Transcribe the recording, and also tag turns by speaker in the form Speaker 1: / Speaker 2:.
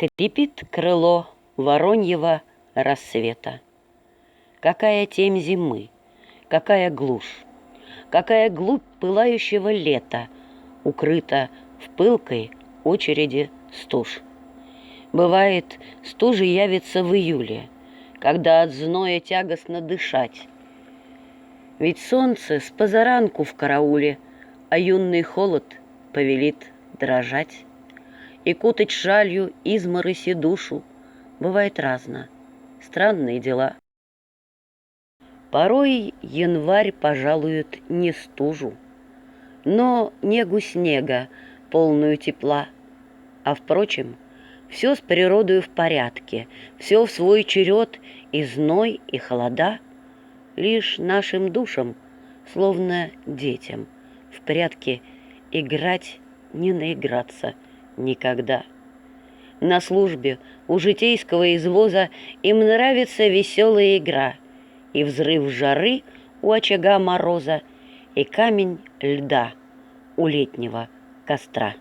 Speaker 1: Скрипит крыло вороньего рассвета. Какая темь зимы, какая глушь, какая глубь пылающего лета укрыта в пылкой очереди стуж. Бывает, стужи явится в июле, когда от зноя тягостно дышать. Ведь солнце с позаранку в карауле, а юный холод повелит дрожать. И кутать шалью измороси душу бывает разно, странные дела. Порой январь пожалует не стужу, но негу снега, полную тепла. А впрочем, все с природою в порядке, все в свой черед, и зной, и холода. Лишь нашим душам, словно детям, в прятки играть не наиграться никогда. На службе у житейского извоза им нравится веселая игра, и взрыв жары у очага мороза, и камень льда у летнего костра.